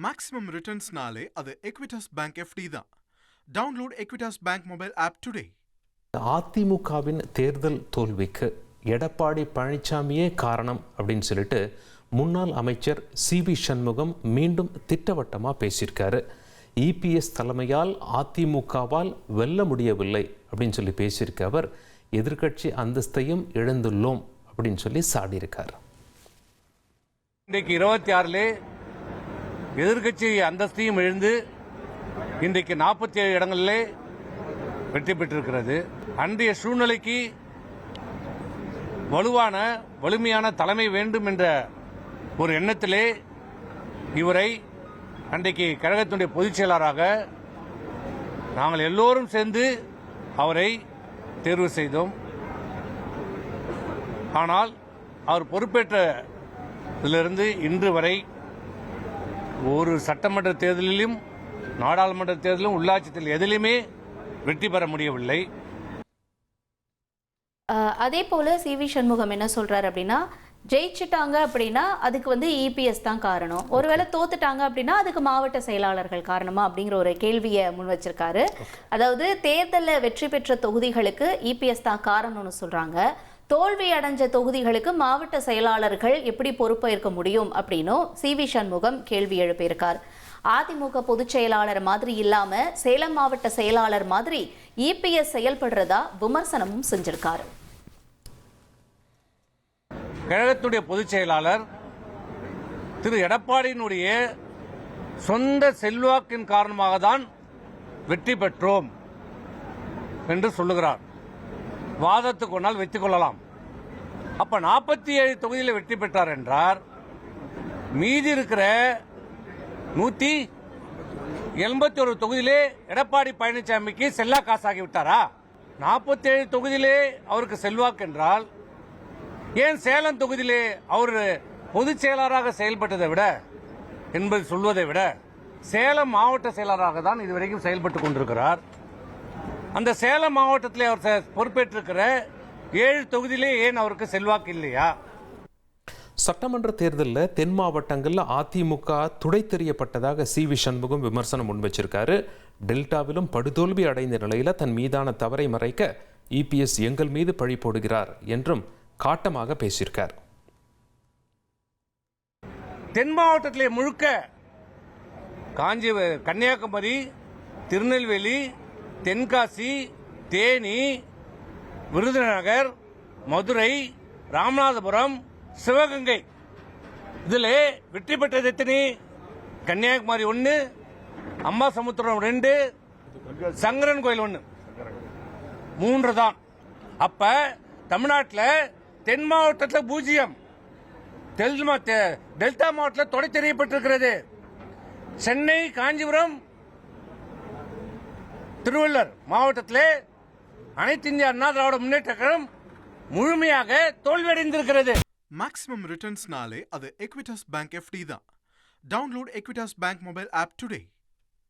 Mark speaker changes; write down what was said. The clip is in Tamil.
Speaker 1: மேக்ஸிமம் ரிட்டர்ன்ஸ்னாலே அது எக்விட்டாஸ் பேங்க் எஃப்டி தான். Download Equitas bank mobile app today.
Speaker 2: அதிமுகவின் தேர்தல் தோல்விக்கு எடப்பாடி பழனிசாமியே காரணம் அப்படின்னு சொல்லிட்டு முன்னாள் அமைச்சர் சிவி சண்முகம் மீண்டும் திட்டவட்டமாக பேசியிருக்காரு. இபிஎஸ் தலைமையால் அதிமுகவால் வெல்ல முடியவில்லை அப்படின்னு சொல்லி பேசியிருக்க அவர் எதிர்க்கட்சி அந்தஸ்தையும் இழந்துள்ளோம் அப்படின்னு சொல்லி சாடியிருக்கார்.
Speaker 3: இன்றைக்கு 26 எதிர்க்கட்சி அந்தஸ்தையும் இழந்து இன்றைக்கு 47 இடங்களிலே வெற்றி பெற்றிருக்கிறது. அன்றைய சூழ்நிலைக்கு வலிமையான தலைமை வேண்டும் என்ற ஒரு எண்ணத்திலே இவரை அன்றைக்கு கழகத்தினுடைய பொதுச் செயலாளராக நாங்கள் எல்லோரும் சேர்ந்து அவரை தேர்வு செய்தோம். ஆனால் அவர் பொறுப்பேற்றதிலிருந்து இன்று வரை ஒரு சட்டமன்ற தேர்தலிலும் நாடாளுமன்ற தேர்தலிலும் உள்ளாட்சி தேர்தல் எதிலுமே வெற்றி பெற முடியவில்லை.
Speaker 4: அதே போல சிவி சண்முகம் என்ன சொல்றாரு அப்படின்னா, ஜெயிச்சுட்டாங்க அப்படின்னா அதுக்கு இபிஎஸ் தான் காரணம், ஒருவேளை தோத்துட்டாங்க அப்படின்னா அதுக்கு மாவட்ட செயலாளர்கள் காரணமா அப்படிங்கிற ஒரு கேள்வியை முன் வச்சிருக்காரு. அதாவது தேர்தலில் வெற்றி பெற்ற தொகுதிகளுக்கு இபிஎஸ் தான் காரணம்னு சொல்றாங்க, தோல்வி அடைஞ்ச தொகுதிகளுக்கு மாவட்ட செயலாளர்கள் எப்படி பொறுப்பேற்க முடியும் அப்படின்னும் சிவி சண்முகம் கேள்வி எழுப்பியிருக்கார். அதிமுக பொதுச் செயலாளர் மாதிரி இல்லாம சேலம் மாவட்ட செயலாளர் மாதிரி இபிஎஸ் செயல்படுறதா விமர்சனமும் செஞ்சிருக்காரு.
Speaker 3: கழகத்துடைய பொதுச் செயலாளர் திரு எடப்பாடியினுடைய சொந்த செல்வாக்கின் காரணமாக தான் வெற்றி பெற்றோம் என்று சொல்லுகிறார். வாதத்துக்கு கொண்டால் வெற்றி கொள்ளலாம். அப்ப 47 தொகுதியில் வெற்றி பெற்றார் என்றார், மீதி இருக்கிற 181 தொகுதியிலே எடப்பாடி பழனிசாமிக்கு செல்லா காசாகிவிட்டாரா? 47 தொகுதியிலே அவருக்கு செல்வாக்கு என்றால் ஏன் சேலம் தொகுதியிலே அவர் பொதுச் செயலாளராக செயல்பட்டதை விட என்பது சொல்வதை விட சேலம் மாவட்ட செயலாளராக தான் இதுவரைக்கும் செயல்பட்டுக் கொண்டிருக்கிறார். அந்த சேலம் மாவட்டத்தில் அவர் பொறுப்பேற்றிருக்கிற 7 தொகுதியிலே ஏன் அவருக்கு செல்வாக்கு இல்லையா?
Speaker 2: சட்டமன்ற தேர்தலில் தென் மாவட்டங்களில் அதிமுக துடைத்தெறியப்பட்டதாக சிவி சண்முகம் விமர்சனம் முன்வச்சிருக்காரு. டெல்டாவிலும் படுதோல்வி அடைந்த நிலையில் தன் மீதான தவறை மறைக்க இபிஎஸ் எங்கள் மீது பழி போடுகிறார் என்றும் காட்டமாக பேசியிருக்கார்.
Speaker 3: தென் மாவட்டத்திலே முழுக்க கன்னியாகுமரி, திருநெல்வேலி, தென்காசி, தேனி, விருதுநகர், மதுரை, ராமநாதபுரம், சிவகங்கை இதில் வெற்றி பெற்றது எத்தனை? கன்னியாகுமரி 1, அம்மா சமுத்திரம் 2, சங்கரன் கோயில் 1, 3 தான். அப்ப தமிழ்நாட்டில் தென் மாவட்டத்தில் 0, டெல்டா மாவட்டத்தில் தொடை தெரியப்பட்டிருக்கிறது. சென்னை, காஞ்சிபுரம், திருவள்ளூர் மாவட்டத்திலே அனைத்து இந்திய அண்ணா திராவிட முன்னேற்ற கழகம் முழுமையாக தோல்வியடைந்திருக்கிறது.
Speaker 1: மேக்ஸிமம் ரிட்டர்ன்ஸ்னாலே அது எக்விட்டாஸ் பேங்க் எஃப்டி தான். Download Equitas bank mobile app today.